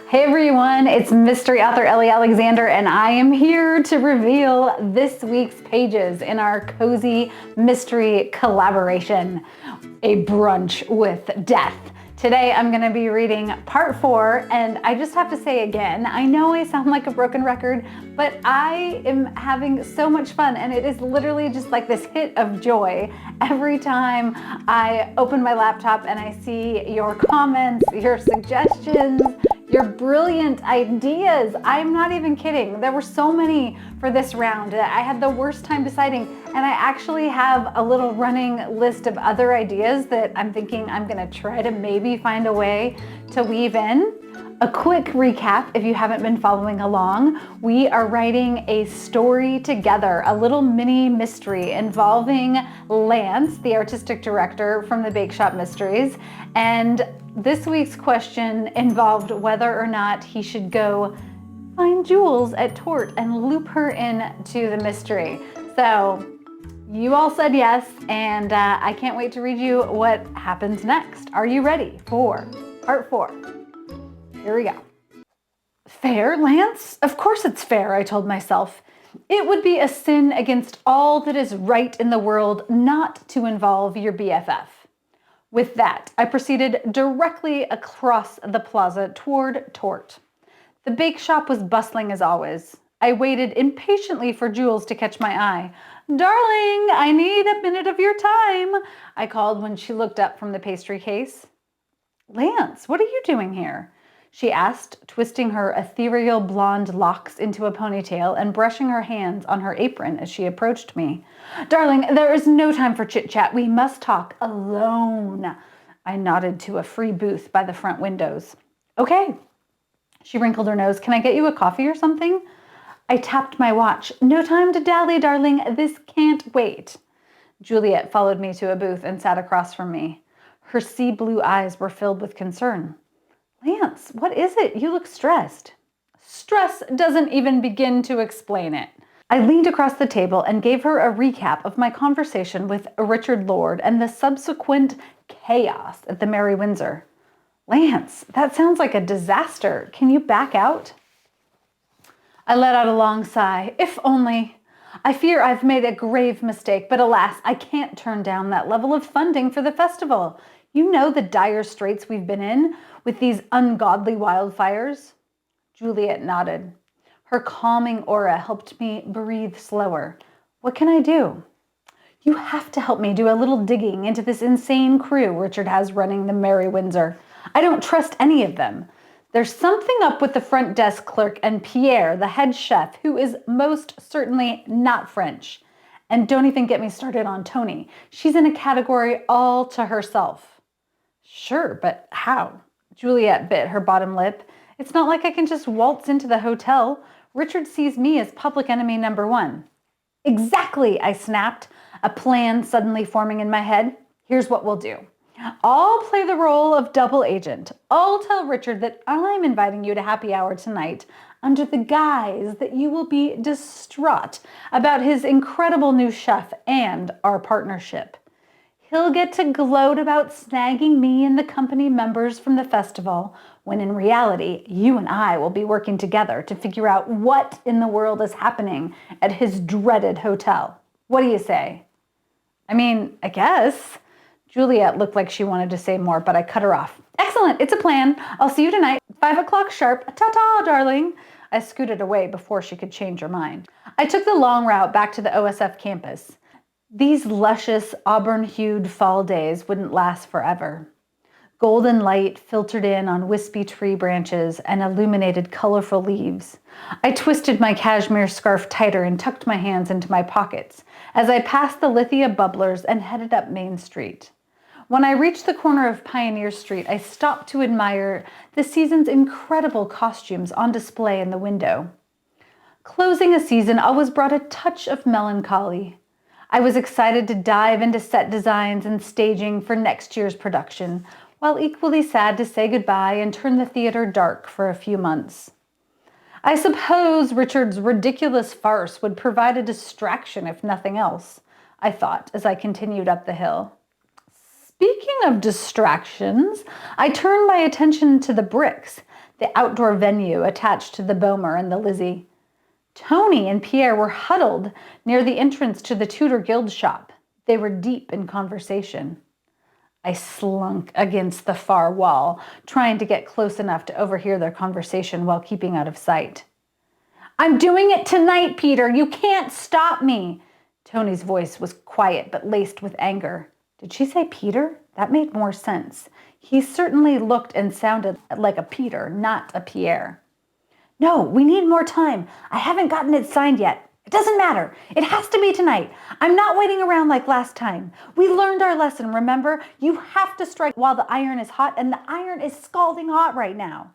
Hey everyone, it's mystery author Ellie Alexander, and I am here to reveal this week's pages in our cozy mystery collaboration, A Brunch with Death. Today I'm going to be reading part 4, and I just have to say again, I know I sound like a broken record, but I am having so much fun, and it is literally just like this hit of joy every time I open my laptop and I see your comments, your suggestions, your brilliant ideas. I'm not even kidding. There were so many for this round that I had the worst time deciding, and I actually have a little running list of other ideas that I'm thinking I'm gonna try to maybe find a way to weave in. A quick recap, if you haven't been following along, we are writing a story together, a little mini mystery involving Lance, the artistic director from the Bake Shop Mysteries, and this week's question involved whether or not he should go find Jules at Tort and loop her into the mystery. So you all said yes, and I can't wait to read you what happens next. Are you ready for part 4? Here we go. Fair, Lance? Of course it's fair, I told myself. It would be a sin against all that is right in the world not to involve your BFF. With that, I proceeded directly across the plaza toward Tort. The bake shop was bustling as always. I waited impatiently for Jules to catch my eye. "Darling, I need a minute of your time," I called when she looked up from the pastry case. "Lance, what are you doing here?" she asked, twisting her ethereal blonde locks into a ponytail and brushing her hands on her apron as she approached me. "Darling, there is no time for chit-chat. We must talk alone." I nodded to a free booth by the front windows. "Okay." She wrinkled her nose. "Can I get you a coffee or something?" I tapped my watch. "No time to dally, darling. This can't wait." Juliet followed me to a booth and sat across from me. Her sea blue eyes were filled with concern. "Lance, what is it? You look stressed." Stress doesn't even begin to explain it. I leaned across the table and gave her a recap of my conversation with Richard Lord and the subsequent chaos at the Merry Windsor. "Lance, that sounds like a disaster. Can you back out?" I let out a long sigh. If only. I fear I've made a grave mistake, but alas, I can't turn down that level of funding for the festival. You know the dire straits we've been in with these ungodly wildfires. Juliet nodded. Her calming aura helped me breathe slower. "What can I do?" "You have to help me do a little digging into this insane crew Richard has running the Merry Windsor. I don't trust any of them. There's something up with the front desk clerk and Pierre, the head chef, who is most certainly not French. And don't even get me started on Tony. She's in a category all to herself." "Sure, but how?" Juliet bit her bottom lip. "It's not like I can just waltz into the hotel. Richard sees me as public enemy number 1. "Exactly," I snapped, a plan suddenly forming in my head. "Here's what we'll do. I'll play the role of double agent. I'll tell Richard that I'm inviting you to happy hour tonight under the guise that you will be distraught about his incredible new chef and our partnership. He'll get to gloat about snagging me and the company members from the festival, when in reality, you and I will be working together to figure out what in the world is happening at his dreaded hotel. What do you say?" I guess." Juliet looked like she wanted to say more, but I cut her off. "Excellent, it's a plan. I'll see you tonight, 5 o'clock sharp. Ta-ta, darling." I scooted away before she could change her mind. I took the long route back to the OSF campus. These luscious, auburn-hued fall days wouldn't last forever. Golden light filtered in on wispy tree branches and illuminated colorful leaves. I twisted my cashmere scarf tighter and tucked my hands into my pockets as I passed the Lithia Bubblers and headed up Main Street. When I reached the corner of Pioneer Street, I stopped to admire the season's incredible costumes on display in the window. Closing a season always brought a touch of melancholy. I was excited to dive into set designs and staging for next year's production, while equally sad to say goodbye and turn the theater dark for a few months. I suppose Richard's ridiculous farce would provide a distraction if nothing else, I thought as I continued up the hill. Speaking of distractions, I turned my attention to the bricks, the outdoor venue attached to the Bomer and the Lizzie. Tony and Pierre were huddled near the entrance to the Tudor Guild shop. They were deep in conversation. I slunk against the far wall, trying to get close enough to overhear their conversation while keeping out of sight. "I'm doing it tonight, Peter. You can't stop me." Tony's voice was quiet but laced with anger. Did she say Peter? That made more sense. He certainly looked and sounded like a Peter, not a Pierre. "No, we need more time. I haven't gotten it signed yet. It doesn't matter. It has to be tonight. I'm not waiting around like last time. We learned our lesson, remember? You have to strike while the iron is hot, and the iron is scalding hot right now."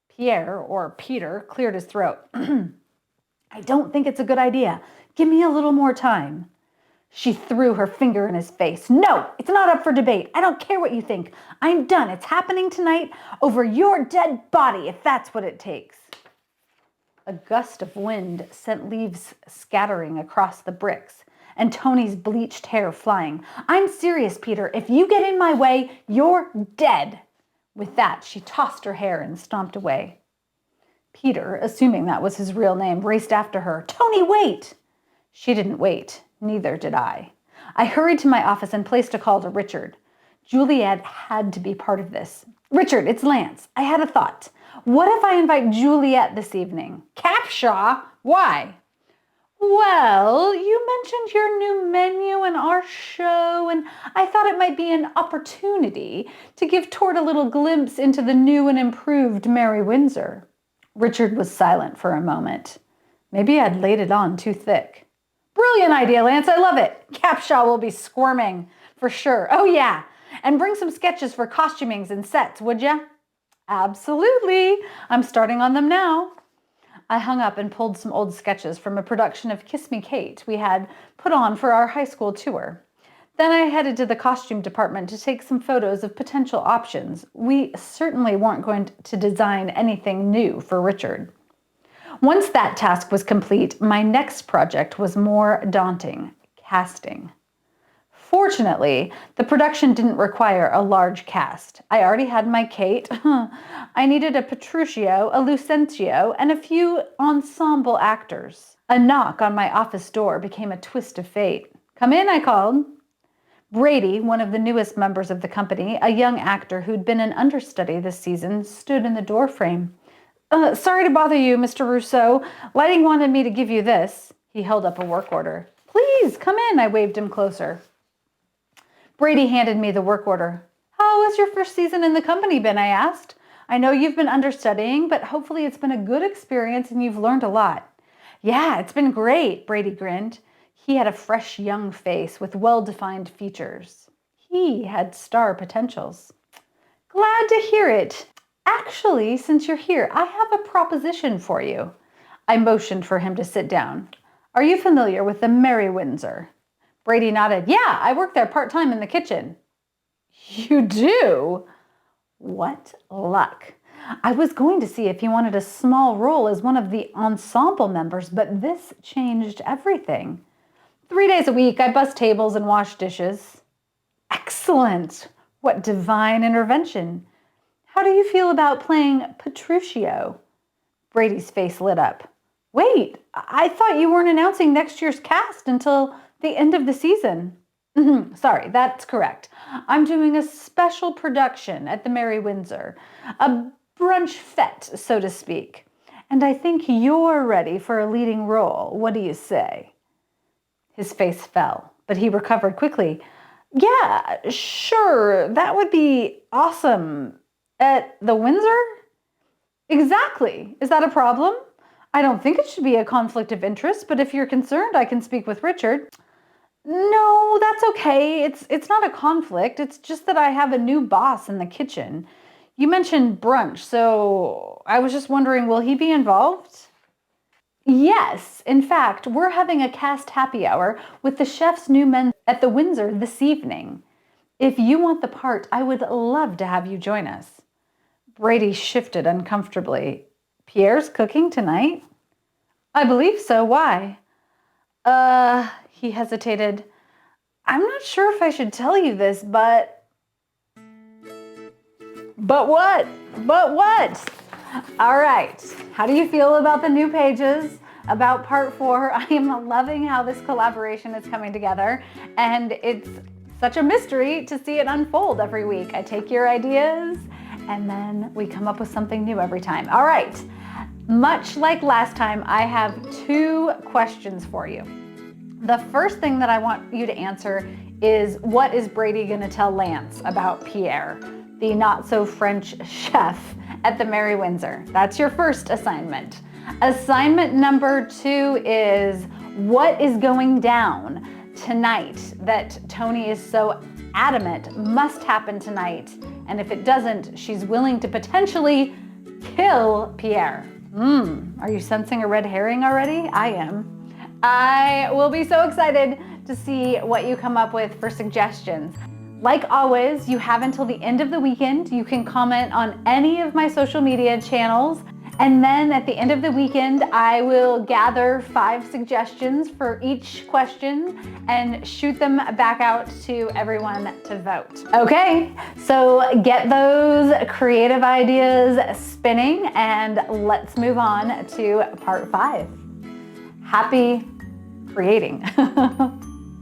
Pierre, or Peter, cleared his throat. "I don't think it's a good idea. Give me a little more time." She threw her finger in his face. "No, it's not up for debate. I don't care what you think. I'm done. It's happening tonight over your dead body, if that's what it takes." A gust of wind sent leaves scattering across the bricks and Tony's bleached hair flying. "I'm serious, Peter. If you get in my way, you're dead." With that, she tossed her hair and stomped away. Peter, assuming that was his real name, raced after her. "Tony, wait!" She didn't wait. Neither did I. I hurried to my office and placed a call to Richard. Juliet had to be part of this. "Richard, it's Lance. I had a thought. What if I invite Juliet this evening?" "Capshaw? Why?" "Well, you mentioned your new menu and our show, and I thought it might be an opportunity to give Tort a little glimpse into the new and improved Mary Windsor." Richard was silent for a moment. Maybe I'd laid it on too thick. "Brilliant idea, Lance. I love it. Capshaw will be squirming, for sure. Oh, yeah. And bring some sketches for costumings and sets, would ya?" "Absolutely. I'm starting on them now." I hung up and pulled some old sketches from a production of Kiss Me Kate we had put on for our high school tour. Then I headed to the costume department to take some photos of potential options. We certainly weren't going to design anything new for Richard. Once that task was complete, my next project was more daunting: casting. Fortunately, the production didn't require a large cast. I already had my Kate. I needed a Petruchio, a Lucentio, and a few ensemble actors. A knock on my office door became a twist of fate. "Come in," I called. Brady, one of the newest members of the company, a young actor who'd been an understudy this season, stood in the doorframe. Sorry to bother you, Mr. Rousseau. Lighting wanted me to give you this." He held up a work order. "Please, come in," I waved him closer. Brady handed me the work order. "How has your first season in the company been?" I asked. "I know you've been understudying, but hopefully it's been a good experience and you've learned a lot." "Yeah, it's been great," Brady grinned. He had a fresh, young face with well-defined features. He had star potentials. "Glad to hear it. Actually, since you're here, I have a proposition for you." I motioned for him to sit down. "Are you familiar with the Mary Windsor?" Brady nodded. "Yeah, I work there part-time in the kitchen." "You do?" What luck. I was going to see if he wanted a small role as one of the ensemble members, but this changed everything. 3 days a week, I bus tables and wash dishes. Excellent. What divine intervention. How do you feel about playing Petruchio? Brady's face lit up. "Wait, I thought you weren't announcing next year's cast until the end of the season." Sorry, that's correct. I'm doing a special production at the Mary Windsor, a brunch fete, so to speak. And I think you're ready for a leading role. What do you say? His face fell, but he recovered quickly. "Yeah, sure, that would be awesome. At the Windsor?" "Exactly. Is that a problem?" "I don't think it should be a conflict of interest, but if you're concerned, I can speak with Richard." "No, that's okay. It's not a conflict. It's just that I have a new boss in the kitchen. You mentioned brunch, so I was just wondering, will he be involved?" "Yes. In fact, we're having a cast happy hour with the chef's new men at the Windsor this evening. If you want the part, I would love to have you join us." Brady shifted uncomfortably. "Pierre's cooking tonight?" "I believe so. Why?" He hesitated. "I'm not sure if I should tell you this, but..." "But what? But what?" All right, how do you feel about the new pages? About part 4? I am loving how this collaboration is coming together, and it's such a mystery to see it unfold every week. I take your ideas and then we come up with something new every time. All right, much like last time, I have 2 questions for you. The first thing that I want you to answer is, what is Brady gonna tell Lance about Pierre, the not so French chef at the Merry Windsor? That's your first assignment. Assignment number 2 is, what is going down tonight that Tony is so adamant must happen tonight, and if it doesn't, she's willing to potentially kill Pierre. Are you sensing a red herring already? I am. I will be so excited to see what you come up with for suggestions. Like always, you have until the end of the weekend. You can comment on any of my social media channels, and then at the end of the weekend, I will gather 5 suggestions for each question and shoot them back out to everyone to vote. Okay, so get those creative ideas spinning and let's move on to part 5. Happy creating.